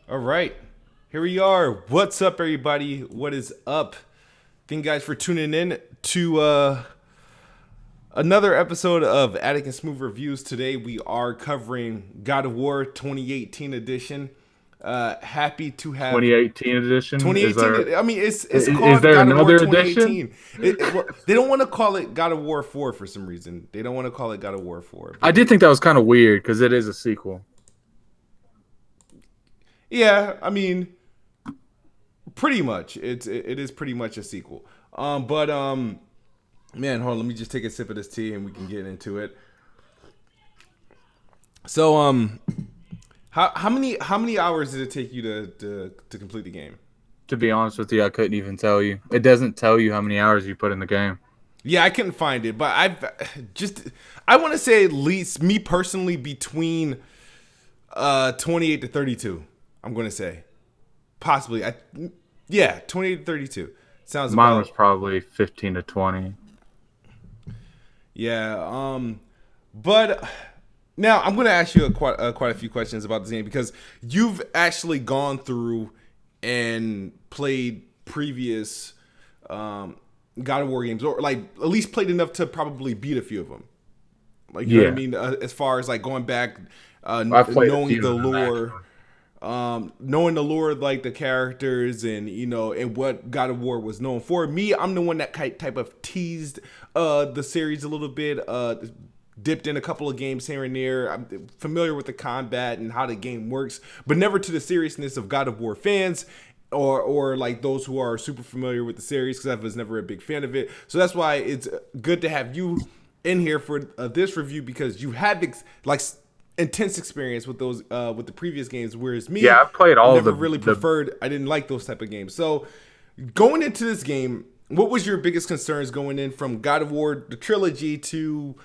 All right, here we are. What's up, everybody? What is up? Thank you guys for tuning in to another episode of Addict and Smoove Reviews. Today we are covering God of War 2018 edition. Happy to have 2018 edition? Is there 2018. I mean, it's is called there God of War another edition? 2018. Well, they don't want to call it God of War 4 for some reason. They don't want to call it God of War 4, I but did think that was kind of weird because it is a sequel. yeah, I mean, pretty much. It is pretty much a sequel. But man, hold on. Let me just take a sip of this tea and we can get into it. So how many hours did it take you to complete the game? To be honest with you, I couldn't even tell you. It doesn't tell you how many hours you put in the game. Yeah, I couldn't find it, but I want to say at least me personally between 28 to 32. I'm going to say possibly. Yeah, 28 to 32 sounds Mine was about. probably 15 to 20. Yeah. But now I'm going to ask you quite a few questions about this game because you've actually gone through and played previous God of War games, or like at least played enough to probably beat a few of them. Like, you know what I Yeah, mean? As far as like going back, I've played a knowing few the of them lore, actually. knowing the lore of like the characters and and what God of War was known for. Me, I'm the one that type of teased the series a little bit. Dipped in a couple of games here and there. I'm familiar with the combat and how the game works, but never to the seriousness of God of War fans. Or like those who are super familiar with the series, because I was never a big fan of it. So that's why it's good to have you in here for this review, because you had intense experience with those with the previous games, whereas Yeah, me, I've played all of never the really the. preferred. I didn't like those type of games. So going into this game, what was your biggest concerns going in from God of War the trilogy to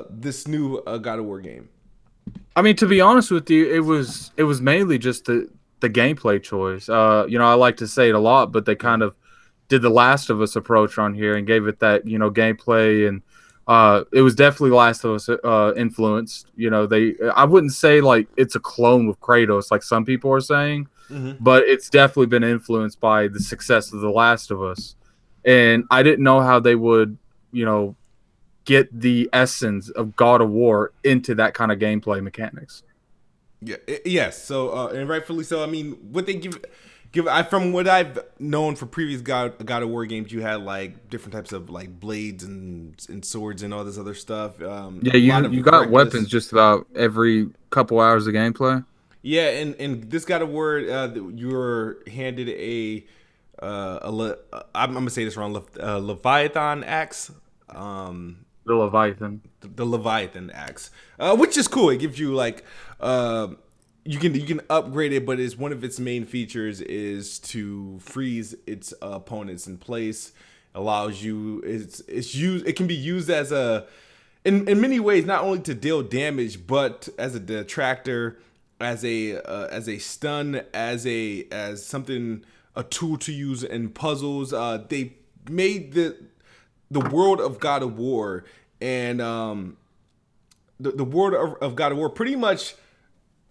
this new God of War game? I mean, to be honest with you, it was mainly just the gameplay choice. I like to say it a lot, but they Yeah. kind of did the Last of Us approach on here and gave it that gameplay, and it was definitely Last of Us influenced. They I wouldn't say like it's a clone with Kratos like some people are saying, Mm-hmm. but it's definitely been influenced by the success of the Last of Us. And I didn't know how they would you know get the essence of God of War into that kind of gameplay mechanics. Yeah. Yes. So and rightfully so. I mean, what they give I from what I've known for previous God of War games, you had like different types of like blades and swords and all this other stuff. Yeah, A lot you of got weapons reckless. just about every couple hours of gameplay. Yeah, and this God of War, you were handed I'm gonna say this wrong, Leviathan axe. Um, The Leviathan. the Leviathan axe, which is cool. It gives you like you can upgrade it, but it's one of its main features is to freeze its opponents in place. Allows you it's used it can be used as a in many ways, not only to deal damage but as a detractor, as a stun, as something, a tool to use in puzzles. They made the world of God of War and the world of God of War pretty much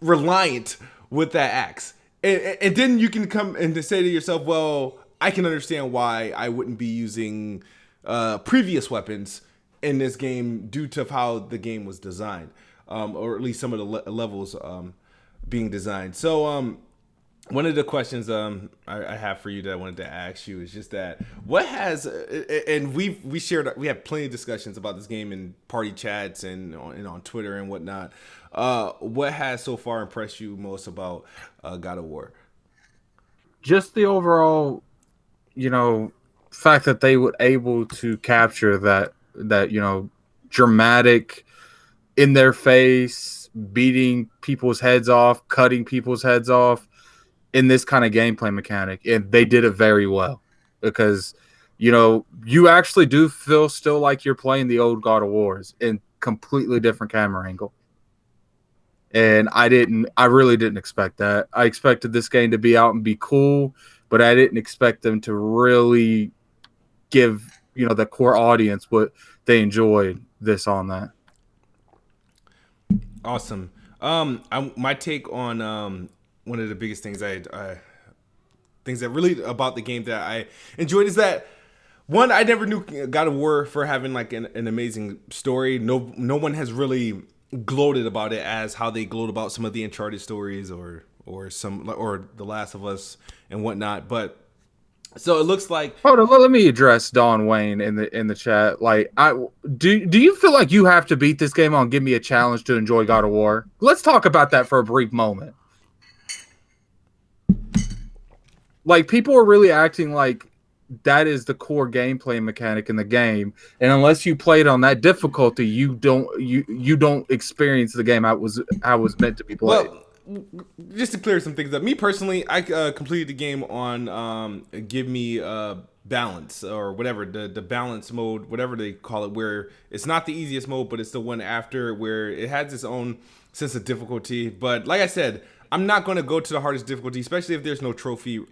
reliant with that axe. And then you can come and to say to yourself, well, I can understand why I wouldn't be using previous weapons in this game due to how the game was designed, or at least some of the levels being designed. So, one of the questions I have for you that I wanted to ask you is just that what has and we have plenty of discussions about this game in party chats and on Twitter and whatnot. What has so far impressed you most about God of War? Just the overall, you know, fact that they were able to capture that dramatic in their face, beating people's heads off, cutting people's heads off in this kind of gameplay mechanic. And they did it very well because, you actually do feel still like you're playing the old God of Wars in completely different camera angle. And I really didn't expect that. I expected this game to be out and be cool, but I didn't expect them to really give, the core audience what they enjoyed this on that. Awesome. My take on one of the biggest things things that really about the game that I enjoyed is that one, I never knew God of War for having like an amazing story. No one has really gloated about it as how they gloat about some of the Uncharted stories or The Last of Us and whatnot. But so it looks like. Hold on, let me address Don Wayne in the chat. Like, do you feel like you have to beat this game on Give Me a Challenge to enjoy God of War? Let's talk about that for a brief moment. Like, people are really acting like that is the core gameplay mechanic in the game, and unless you play it on that difficulty, you don't experience the game how it was meant to be played. Well, just to clear some things up, me personally, I completed the game on Give Me Balance or whatever, the balance mode, whatever they call it, where it's not the easiest mode, but it's the one after where it has its own sense of difficulty. But like I said, I'm not going to go to the hardest difficulty, especially if there's no trophy.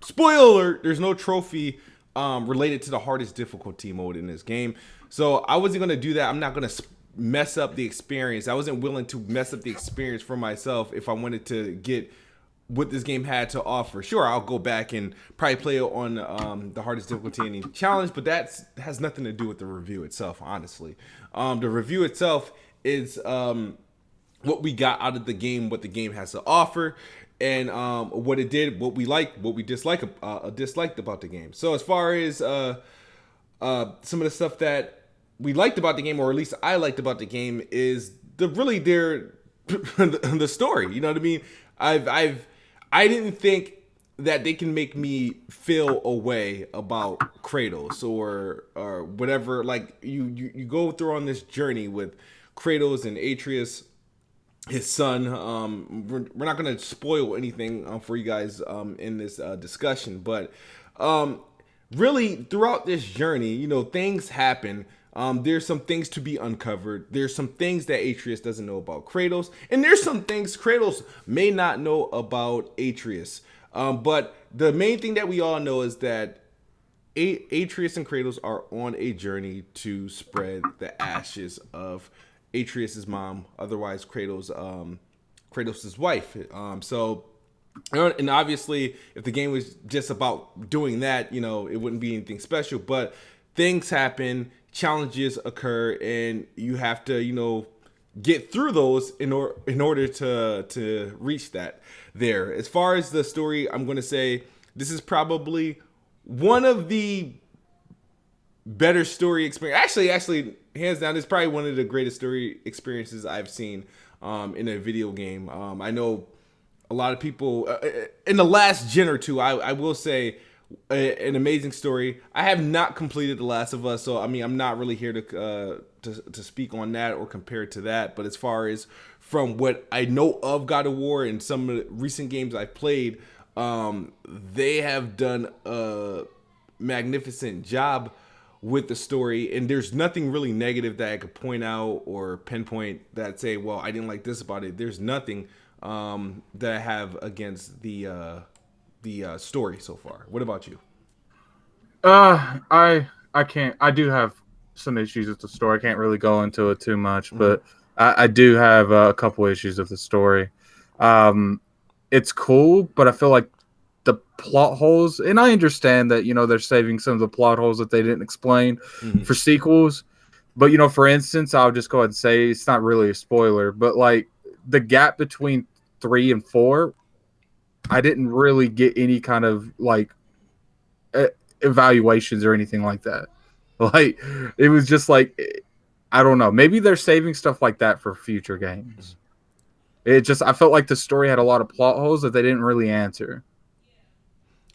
Spoiler, there's no trophy related to the hardest difficulty mode in this game. So I wasn't going to do that. I'm not going to mess up the experience. I wasn't willing to mess up the experience for myself if I wanted to get what this game had to offer. Sure, I'll go back and probably play it on the hardest difficulty in the challenge, but that has nothing to do with the review itself, honestly. The review itself is what we got out of the game, what the game has to offer, and what it did, what we liked, what we disliked about the game. So as far as some of the stuff that we liked about the game, or at least I liked about the game, is the story. You know what I mean? I didn't think that they can make me feel a way about Kratos or whatever. Like you go through on this journey with Kratos and Atreus, his son. We're not going to spoil anything for you guys in this discussion, but really throughout this journey, things happen. There's some things to be uncovered. There's some things that Atreus doesn't know about Kratos, and there's some things Kratos may not know about Atreus. But the main thing that we all know is that Atreus and Kratos are on a journey to spread the ashes of Atreus's mom, otherwise Kratos' wife. And obviously, if the game was just about doing that, it wouldn't be anything special. But things happen, challenges occur, and you have to, get through those in order to reach that there. As far as the story, I'm going to say this is probably one of the better story experience. Actually, hands down, it's probably one of the greatest story experiences I've seen in a video game. I know a lot of people in the last gen or two. I will say an amazing story. I have not completed The Last of Us, so I'm not really here to speak on that or compare it to that. But as far as from what I know of God of War and some of the recent games I've played, they have done a magnificent job with the story, and there's nothing really negative that I could point out or pinpoint that say, well, I didn't like this about it. There's nothing that I have against the story so far. What about you? I can't. I do have some issues with the story. I can't really go into it too much, but I do have a couple issues with the story. It's cool, but I feel like the plot holes, and I understand that they're saving some of the plot holes that they didn't explain for sequels. But for instance, I'll just go ahead and say it's not really a spoiler, but like the gap between 3 and 4, I didn't really get any kind of like evaluations or anything like that. Like it was just like, I don't know. Maybe they're saving stuff like that for future games. I felt like the story had a lot of plot holes that they didn't really answer.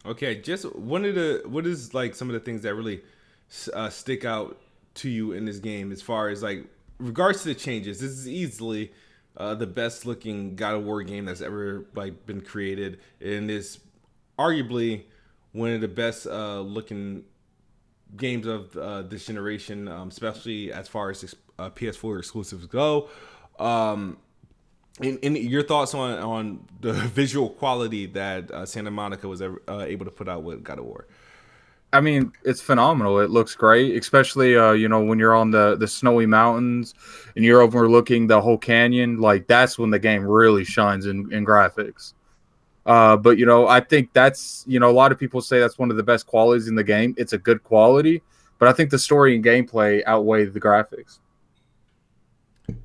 Okay, just what is like some of the things that really stick out to you in this game as far as like regards to the changes? This is easily the best looking God of War game that's ever like been created, and is arguably one of the best looking games of this generation, especially as far as PS4 exclusives go. In your thoughts on the visual quality that Santa Monica was able to put out with God of War? I mean, it's phenomenal. It looks great, especially when you're on the snowy mountains and you're overlooking the whole canyon. Like that's when the game really shines in graphics. But I think that's a lot of people say that's one of the best qualities in the game. It's a good quality, but I think the story and gameplay outweigh the graphics.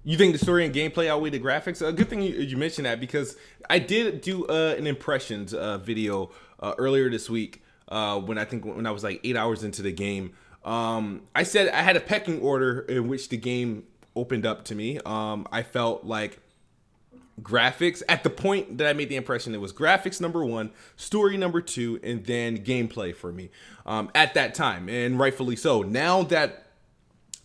You think the story and gameplay outweigh the graphics? A good thing you mentioned that, because I did do an impressions video earlier this week when I was like 8 hours into the game. I said I had a pecking order in which the game opened up to me. I felt like graphics at the point that I made the impression, it was graphics number one, story number two, and then gameplay for me at that time, and rightfully so. Now that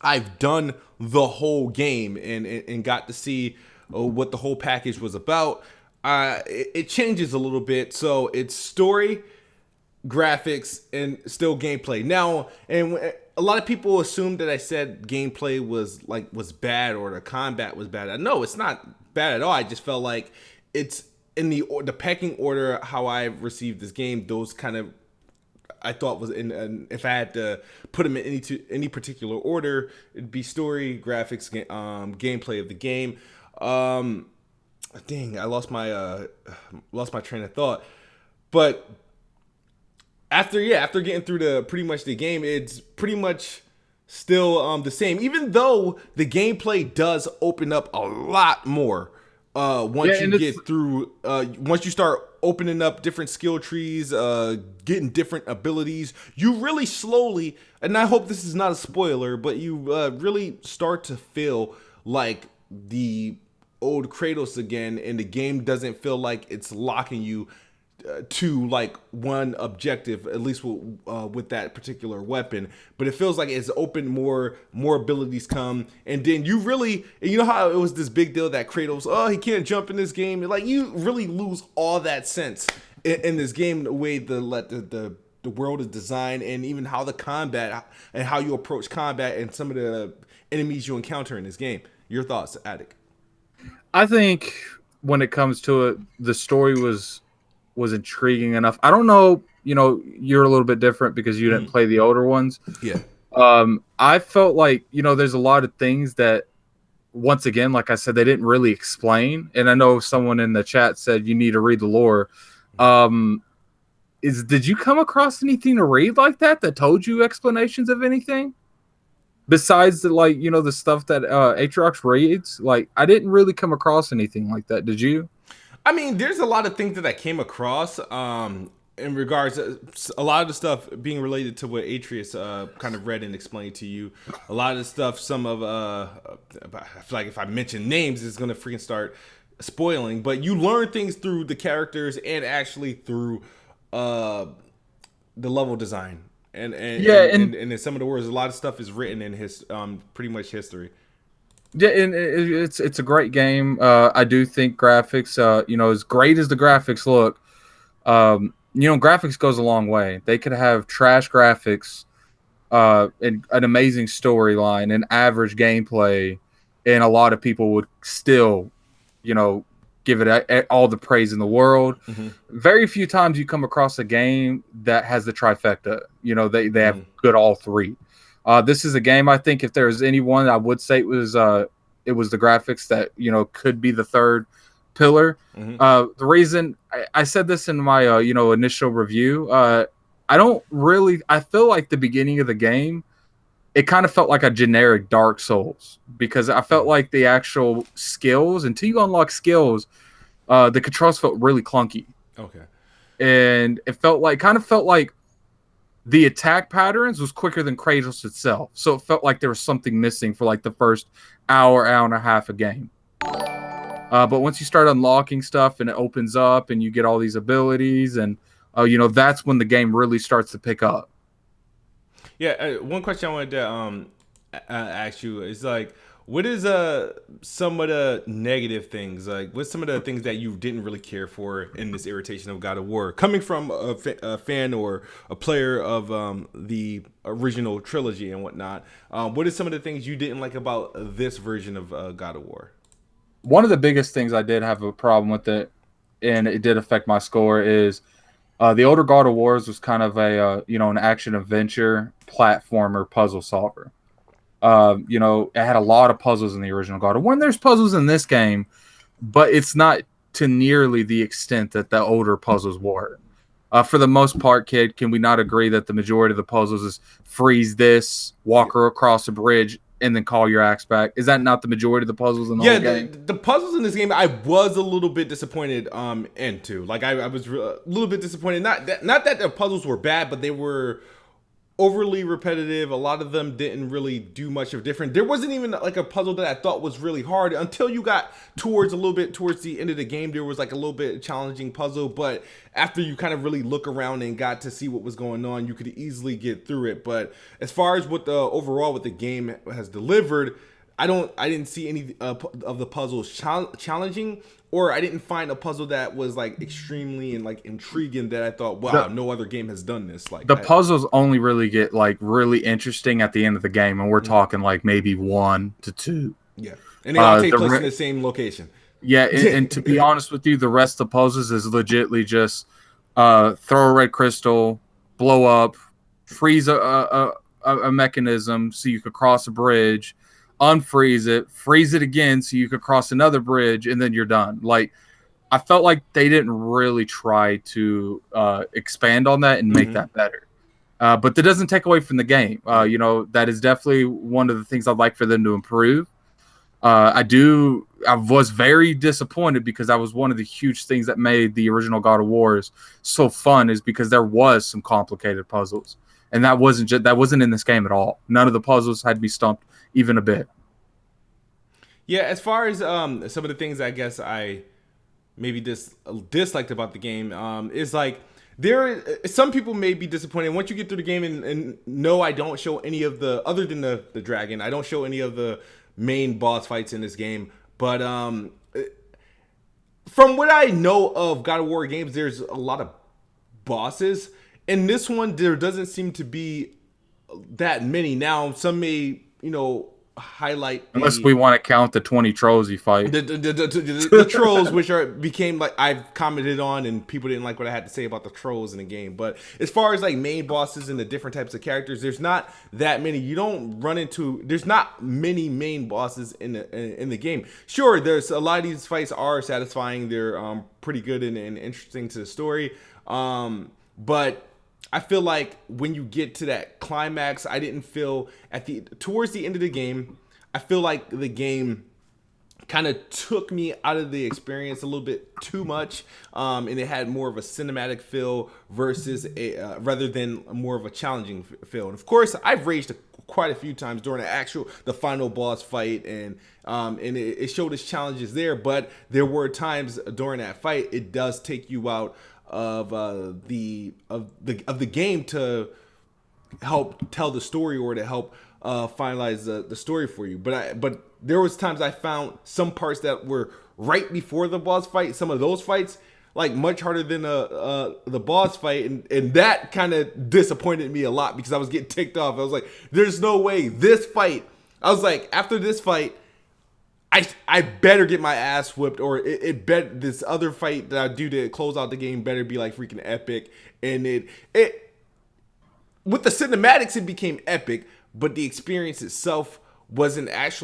I've done the whole game and got to see what the whole package was about, it changes a little bit. So it's story, graphics, and still gameplay. Now, and a lot of people assumed that I said gameplay was bad or the combat was bad. No, it's not bad at all. I just felt like it's in the pecking order how I received this game. Those kind of, I thought was in, if I had to put them in any particular order, it'd be story, graphics, gameplay of the game. Dang, I lost my train of thought. But after getting through pretty much the game, it's pretty much still the same. Even though the gameplay does open up a lot more once you get through. Once you start opening up different skill trees, getting different abilities, you really slowly, and I hope this is not a spoiler, but you really start to feel like the old Kratos again, and the game doesn't feel like it's locking you to like one objective, at least with that particular weapon, but it feels like it's open, more abilities come, and then you really, you know how it was this big deal that Kratos, he can't jump in this game, like you really lose all that sense in this game, the way the world is designed, and even how the combat and how you approach combat and some of the enemies you encounter in this game. Your thoughts, Addict? I think when it comes to it, the story was intriguing enough. I don't know, you're a little bit different because you didn't play the older ones. Yeah. I felt like, there's a lot of things that, once again, like I said, they didn't really explain. And I know someone in the chat said you need to read the lore. Did you come across anything to read like that told you explanations of anything? Besides the stuff that Aatrox reads? Like, I didn't really come across anything like that. Did you? I mean, there's a lot of things that I came across in regards to a lot of the stuff being related to what Atreus kind of read and explained to you. A lot of the stuff, some of I feel like if I mention names, it's gonna freaking start spoiling. But you learn things through the characters and actually through the level design and in some of the words, a lot of stuff is written in his pretty much history. Yeah, and it's a great game. I do think graphics, as great as the graphics look, graphics goes a long way. They could have trash graphics, and an amazing storyline, and average gameplay, and a lot of people would still, give it all the praise in the world. Mm-hmm. Very few times you come across a game that has the trifecta. They have good all three. This is a game, I think, if there's anyone, I would say it was the graphics that, could be the third pillar. Mm-hmm. The reason I said this in my, initial review, I feel like the beginning of the game, it kind of felt like a generic Dark Souls, because I felt like the actual skills, until you unlock skills, the controls felt really clunky. Okay. And it kind of felt like the attack patterns was quicker than Kratos itself. So it felt like there was something missing for like the first hour and a half a game. But once you start unlocking stuff and it opens up and you get all these abilities, and that's when the game really starts to pick up. Yeah, one question I wanted to ask you is like, what is some of the negative things? Like, what's some of the things that you didn't really care for in this iteration of God of War, coming from a fan or a player of the original trilogy and whatnot? What are some of the things you didn't like about this version of God of War? One of the biggest things I did have a problem with it, and it did affect my score, is the older God of Wars was kind of a an action adventure platformer puzzle solver. It had a lot of puzzles in the original God of War. And there's puzzles in this game, but it's not to nearly the extent that the older puzzles were. For the most part, kid, can we not agree that the majority of the puzzles is freeze this, walk her across a bridge, and then call your axe back? Is that not the majority of the puzzles in the whole game? The puzzles in this game, I was a little bit disappointed into. Like, I was a little bit disappointed. Not that the puzzles were bad, but they were overly repetitive. A lot of them didn't really do much of different. There wasn't even like a puzzle that I thought was really hard until you got towards the end of the game. There was like a little bit challenging puzzle, but after you kind of really look around and got to see what was going on, you could easily get through it. But as far as what the game has delivered, I didn't see any of the puzzles challenging, or I didn't find a puzzle that was like extremely and like intriguing that I thought, wow, no other game has done this. Like, puzzles only really get like really interesting at the end of the game, and we're talking like maybe 1 to 2. Yeah, and they all take place in the same location. Yeah, and to be honest with you, the rest of the puzzles is legitly just throw a red crystal, blow up, freeze a mechanism so you could cross a bridge, unfreeze it, freeze it again so you could cross another bridge, and then you're done. Like, I felt like they didn't really try to expand on that and make that better. But that doesn't take away from the game. That is definitely one of the things I'd like for them to improve. I was very disappointed because that was one of the huge things that made the original God of Wars so fun, is because there was some complicated puzzles, and that wasn't in this game at all. None of the puzzles had to be stumped even a bit. Yeah, as far as some of the things I guess I maybe disliked about the game is like, some people may be disappointed once you get through the game, and no, I don't show any of the, other than the dragon, I don't show any of the main boss fights in this game. But from what I know of God of War games, there's a lot of bosses. In this one, there doesn't seem to be that many. Now, some may, highlight, unless we want to count the 20 trolls you fight, the trolls, which became like, I've commented on, and people didn't like what I had to say about the trolls in the game. But as far as like main bosses and the different types of characters, there's not that many. There's not many main bosses in the game. Sure, there's a lot of these fights are satisfying. They're pretty good and interesting to the story. But I feel like when you get to that climax, I didn't feel towards the end of the game, I feel like the game kind of took me out of the experience a little bit too much, and it had more of a cinematic feel versus rather than more of a challenging feel. And of course, I've raged quite a few times during the final boss fight, and it showed its challenges there. But there were times during that fight, it does take you out of the game to help tell the story, or to help finalize the story for you. But there was times I found some parts that were right before the boss fight, some of those fights, like much harder than the boss fight, and that kind of disappointed me a lot because I was getting ticked off. I was like, there's no way this fight, I was like, after this fight, I better get my ass whipped, or this other fight that I do to close out the game better be like freaking epic. And it with the cinematics, it became epic, but the experience itself wasn't as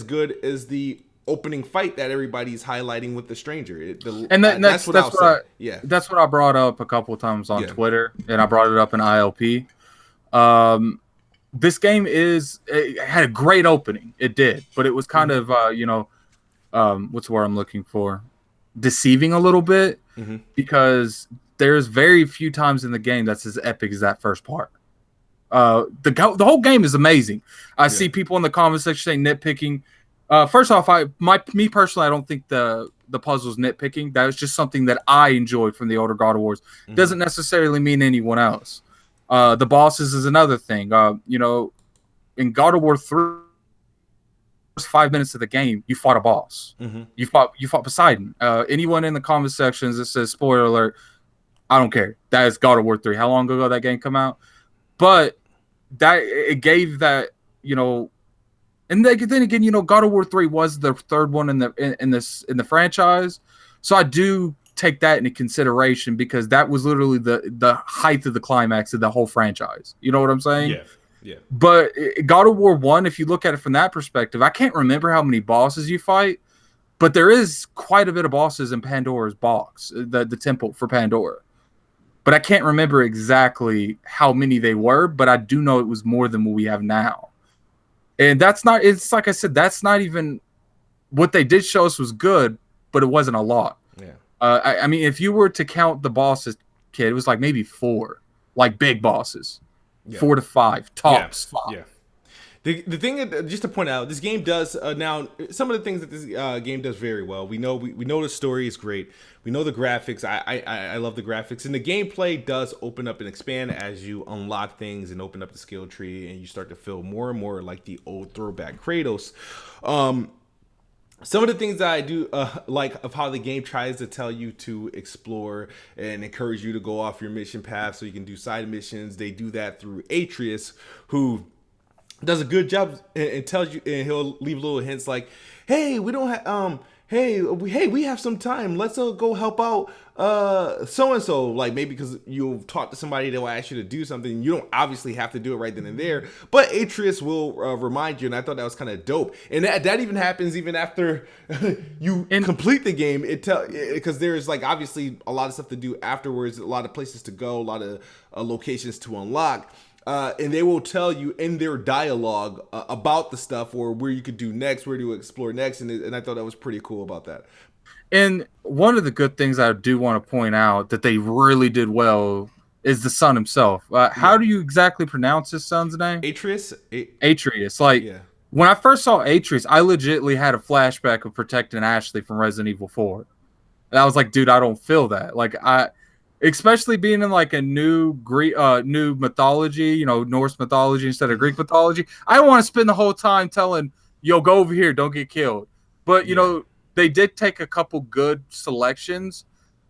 good as the opening fight that everybody's highlighting with the stranger. That's what I brought up a couple of times on Twitter, and I brought it up in ILP. This game it had a great opening. It did, but it was kind of, what's the word I'm looking for? Deceiving a little bit, because there's very few times in the game that's as epic as that first part. The whole game is amazing. I see people in the comment section saying nitpicking. First off, me personally, I don't think the puzzle's nitpicking. That was just something that I enjoyed from the older God of Wars. Doesn't necessarily mean anyone else. The bosses is another thing. In God of War 3, first 5 minutes of the game, you fought a boss. You fought Poseidon. Anyone in the comment sections that says spoiler alert, I don't care. That is God of War 3. How long ago that game come out? But that it gave that, and then again, God of War 3 was the third one in the franchise. So I do take that into consideration, because that was literally the height of the climax of the whole franchise. You know what I'm saying? Yeah. But God of War 1, if you look at it from that perspective, I can't remember how many bosses you fight, But there is quite a bit of bosses in Pandora's box, the temple for Pandora. But I can't remember exactly how many they were, but I do know it was more than what we have now. And it's like I said, that's not even what they did show us was good, but it wasn't a lot. Yeah. I mean, if you were to count the bosses, kid, it was like maybe 4, like big bosses, 4 to 5 tops. 5. Yeah. The thing, just to point out, this game does now some of the things that this game does very well. We know the story is great. We know the graphics. I love the graphics, and the gameplay does open up and expand as you unlock things and open up the skill tree, and you start to feel more and more like the old throwback Kratos. Some of the things that I do like of how the game tries to tell you to explore and encourage you to go off your mission path so you can do side missions. They do that through Atreus, who does a good job and tells you, and he'll leave little hints like, "Hey, we don't have we have some time. Let's go help out so and so." Like maybe because you've talked to somebody that will ask you to do something, you don't obviously have to do it right then and there. But Atreus will remind you, and I thought that was kind of dope. And that even happens even after you complete the game. Because there's like obviously a lot of stuff to do afterwards, a lot of places to go, a lot of locations to unlock. And they will tell you in their dialogue about the stuff or where you could do next, where to explore next. And I thought that was pretty cool about that. And one of the good things I do want to point out that they really did well is the son himself. How do you exactly pronounce his son's name? Atreus. Atreus. Like, when I first saw Atreus, I legitimately had a flashback of protecting Ashley from Resident Evil 4. And I was like, dude, I don't feel that. Like, especially being in like a new mythology, Norse mythology instead of Greek mythology. I don't want to spend the whole time telling, yo, go over here, don't get killed. But, they did take a couple good selections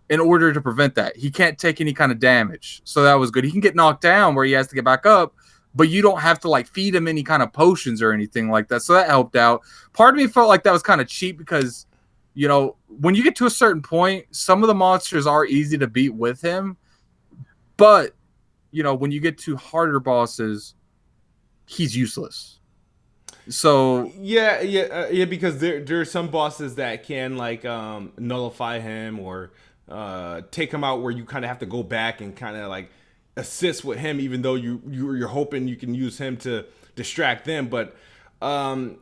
in order to prevent that. He can't take any kind of damage. So that was good. He can get knocked down where he has to get back up, but you don't have to like feed him any kind of potions or anything like that. So that helped out. Part of me felt like that was kind of cheap because when you get to a certain point, some of the monsters are easy to beat with him. But, when you get to harder bosses, he's useless. So because there are some bosses that can like nullify him or take him out where you kind of have to go back and kind of like assist with him, even though you're hoping you can use him to distract them. But I've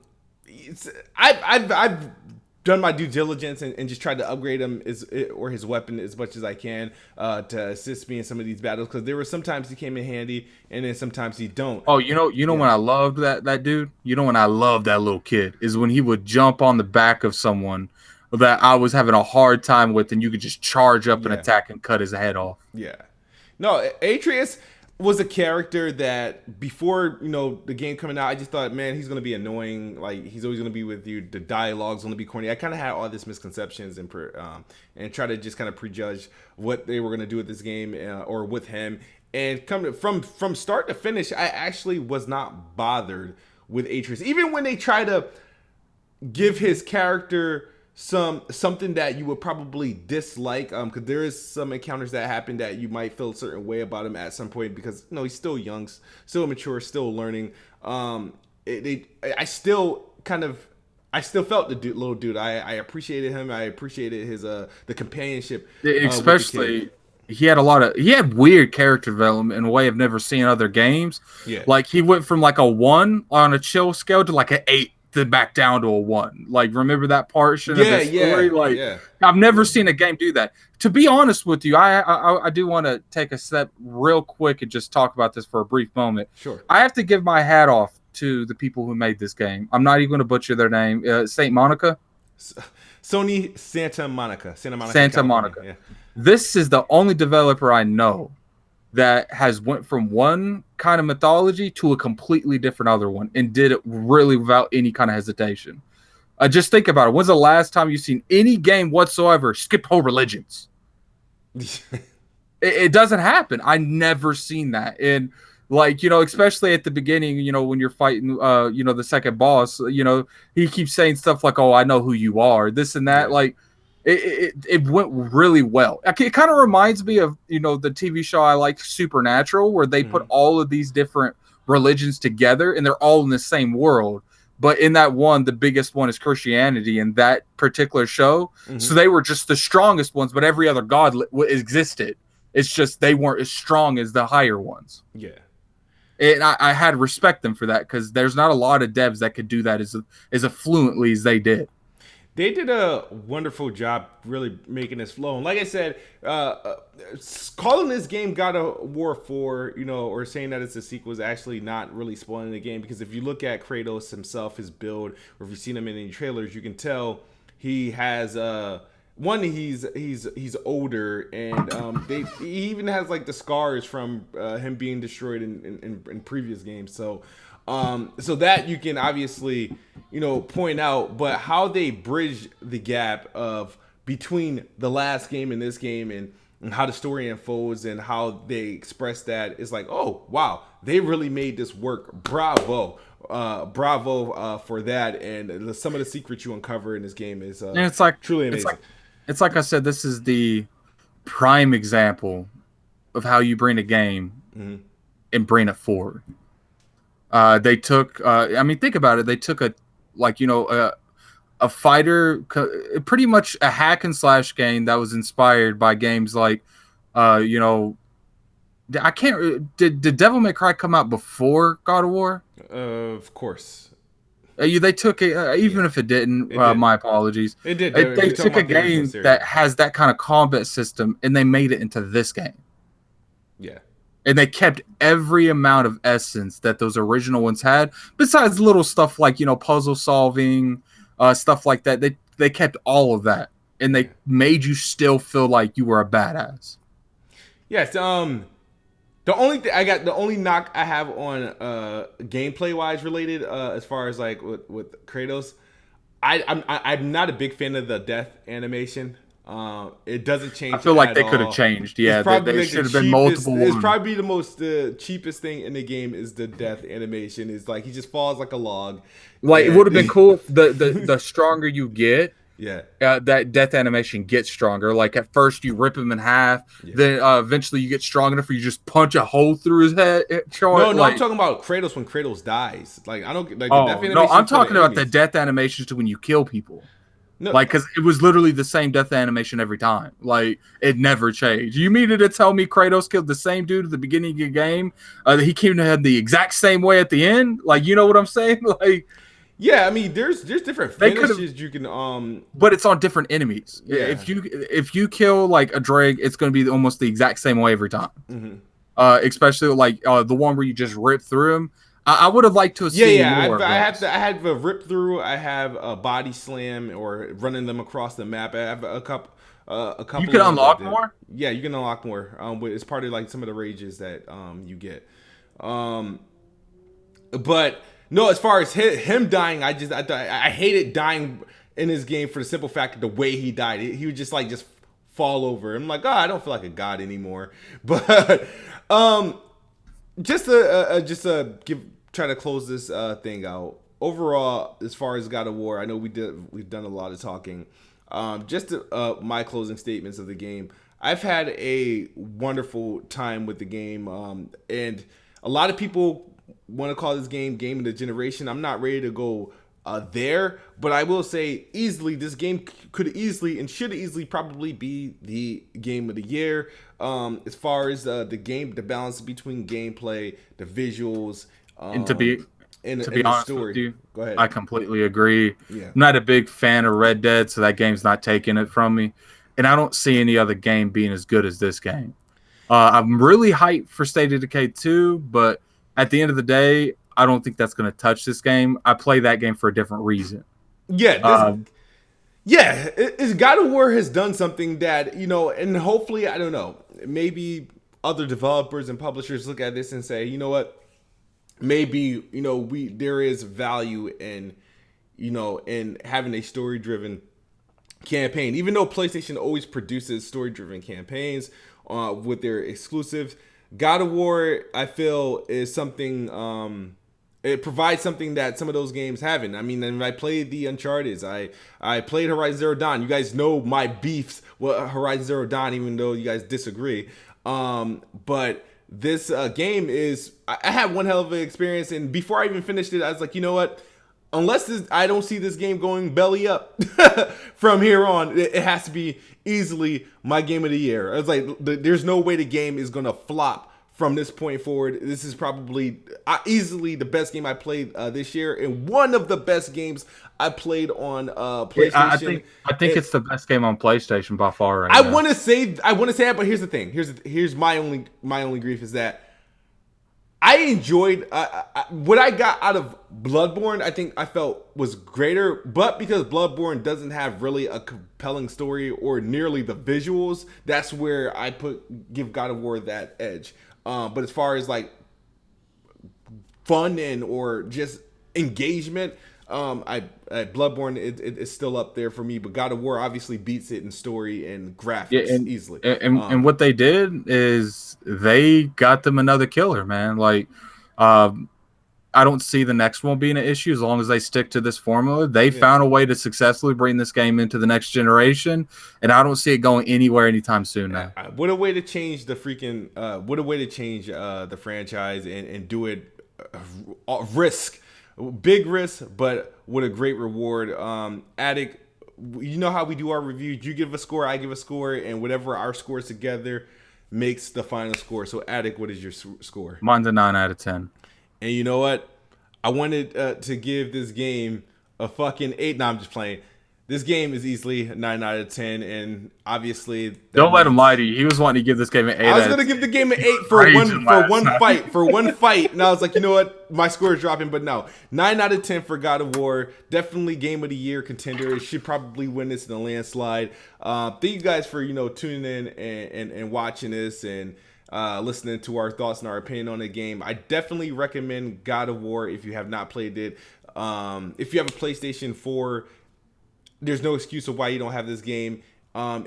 done my due diligence and just tried to upgrade him or his weapon as much as I can to assist me in some of these battles, because there were sometimes he came in handy and then sometimes he don't. Oh, when I loved that dude, when I loved that little kid is when he would jump on the back of someone that I was having a hard time with, and you could just charge up and attack and cut his head off. Yeah. No, Atreus was a character that before the game coming out, I just thought, man, he's gonna be annoying. Like he's always gonna be with you. The dialogue's gonna be corny. I kind of had all these misconceptions and try to just kind of prejudge what they were gonna do with this game or with him. And coming from start to finish, I actually was not bothered with Atreus, even when they try to give his character something that you would probably dislike, because there is some encounters that happen that you might feel a certain way about him at some point, because he's still young, still immature, still learning. I still felt the little dude. I appreciated him. I appreciated his the companionship, especially he had weird character development in a way I've never seen in other games. Like he went from like a 1 on a chill scale to like an 8 to back down to a 1. Like, remember that portion of the story? I've never seen a game do that. To be honest with you, I do want to take a step real quick and just talk about this for a brief moment. Sure. I have to give my hat off to the people who made this game. I'm not even going to butcher their name. Saint Monica? Santa Monica. Santa Monica. Yeah. This is the only developer I know that has went from one kind of mythology to a completely different other one and did it really without any kind of hesitation. Just think about it. When's the last time you've seen any game whatsoever skip whole religions? it doesn't happen. I never seen that. And like, especially at the beginning, when you're fighting, the second boss, he keeps saying stuff like, "Oh, I know who you are," this and that. Like, it went really well. It kind of reminds me of the TV show I like, Supernatural, where they put all of these different religions together and they're all in the same world. but in that one, the biggest one is Christianity in that particular show. So they were just the strongest ones, but every other god existed. It's just they weren't as strong as the higher ones. Yeah. And I had respect them for that because there's not a lot of devs that could do that as fluently as they did. They did a wonderful job really making this flow. And like I said, calling this game God of War 4, or saying that it's a sequel is actually not really spoiling the game, because if you look at Kratos himself, his build, or if you've seen him in any trailers, you can tell he has he's older, and he even has like the scars from him being destroyed in previous games. So that you can obviously point out, but how they bridge the gap of between the last game and this game, and how the story unfolds and how they express that is like, oh wow, they really made this work. Bravo for that. And some of the secrets you uncover in this game is and it's like truly amazing. It's like I said, this is the prime example of how you bring a game and bring it forward. They took, think about it. They took a fighter, pretty much a hack and slash game that was inspired by games like, did Devil May Cry come out before God of War? Of course. They took it, even if it didn't. Did. My apologies. It did. They took a game that has that kind of combat system and they made it into this game. Yeah. And they kept every amount of essence that those original ones had, besides little stuff like, puzzle solving, stuff like that. They kept all of that, and they made you still feel like you were a badass. Yes. The only knock I have on gameplay wise related, as far as like with Kratos, I'm not a big fan of the death animation. It doesn't change. I feel like they could have changed. Yeah, there should have been multiple ones. It's probably the most cheapest thing in the game is the death animation. Is like he just falls like a log. Like, it would have been cool if the stronger you get, that death animation gets stronger. Like at first you rip him in half, then eventually you get strong enough where you just punch a hole through his head. No, I'm talking about Kratos when Kratos dies. Like I don't like the death animation. No, I'm talking about the death animations to when you kill people. No. Like, because it was literally the same death animation every time. Like, it never changed. You mean to tell me Kratos killed the same dude at the beginning of the game? He came to have the exact same way at the end? Like, you know what I'm saying? Like, yeah, I mean, there's different finishes you can but it's on different enemies. Yeah. If you kill like a Drake, it's going to be almost the exact same way every time. Mm-hmm. Especially like the one where you just rip through him. I would have liked to have seen more. I have a rip through. I have a body slam or running them across the map. I have a couple. You can unlock more. Yeah, you can unlock more. But it's part of like some of the rages that you get. But no, as far as him dying, I hated dying in this game for the simple fact of the way he died. He would just fall over. I'm like, I don't feel like a god anymore. But try to close this thing out. Overall, as far as God of War, I know we've done a lot of talking. My closing statements of the game. I've had a wonderful time with the game, and a lot of people want to call this game of the generation. I'm not ready to go there, but I will say easily this game could easily and should easily probably be the game of the year. As far as the balance between gameplay, the visuals, and to be honest with you, go ahead. I completely agree. Yeah. I'm not a big fan of Red Dead, so that game's not taking it from me, and I don't see any other game being as good as this game. I'm really hyped for State of Decay 2, but at the end of the day, I don't think that's going to touch this game. I play that game for a different reason. Yeah. God of War has done something that, and hopefully, I don't know, maybe other developers and publishers look at this and say, you know what, maybe, there is value in having a story-driven campaign. Even though PlayStation always produces story-driven campaigns with their exclusives, God of War, I feel, is something. It provides something that some of those games haven't. I mean, and I played the Uncharted. I played Horizon Zero Dawn. You guys know my beefs with Horizon Zero Dawn, even though you guys disagree. But this game is. I had one hell of an experience, and before I even finished it, I was like, you know what? I don't see this game going belly up from here on. It has to be easily my game of the year. It's like there's no way the game is gonna flop from this point forward. This is probably easily the best game I played this year, and one of the best games I played on PlayStation. I think it's the best game on PlayStation by far right now. I want to say that, but here's the thing. Here's my only grief is that I enjoyed what I got out of Bloodborne. I think I felt was greater, but because Bloodborne doesn't have really a compelling story or nearly the visuals, that's where I give God of War that edge. But as far as like fun and or just engagement, Bloodborne it's still up there for me. But God of War obviously beats it in story and graphics easily. And what they did is they got them another killer, man. Like, I don't see the next one being an issue as long as they stick to this formula. They found a way to successfully bring this game into the next generation, and I don't see it going anywhere anytime soon now. What a way to change the freaking what a way to change the franchise and do it big risk, but with a great reward. Addict, you know how we do our reviews. You give a score, I give a score, and whatever our scores together makes the final score. So Addict, what is your score? Mine's a 9 out of 10. And you know what? I wanted to give this game a fucking 8. No, I'm just playing. This game is easily a 9 out of 10, and obviously don't let him lie to you. He was wanting to give this game an 8. I was gonna give the game an 8 for one fight, and I was like, you know what? My score is dropping, but no, 9 out of 10 for God of War. Definitely game of the year contender. It should probably win this in a landslide. Thank you guys for tuning in and watching this and listening to our thoughts and our opinion on the game. I definitely recommend God of War if you have not played it. If you have a PlayStation 4, there's no excuse of why you don't have this game.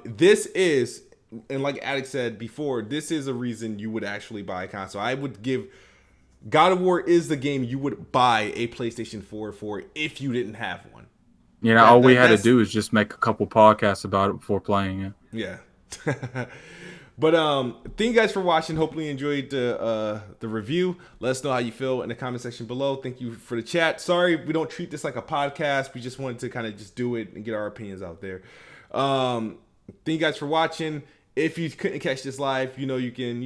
This is, and like Addict said before, this is a reason you would actually buy a console. I would give God of War is the game you would buy a PlayStation 4 for if you didn't have one. All we had to do is just make a couple podcasts about it before playing it. Yeah. But thank you guys for watching. Hopefully you enjoyed the review. Let us know how you feel in the comment section below. Thank you for the chat. Sorry we don't treat this like a podcast. We just wanted to kind of just do it and get our opinions out there. Thank you guys for watching. If you couldn't catch this live, you can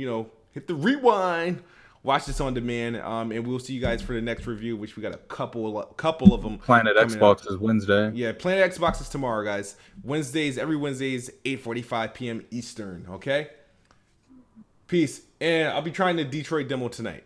hit the rewind, watch this on demand, and we'll see you guys for the next review, which we got a couple of them. Planet Xbox is Wednesday. Yeah, Planet Xbox is tomorrow, guys. Every Wednesdays, 8:45 p.m. Eastern. Okay. Peace, and I'll be trying the Detroit demo tonight.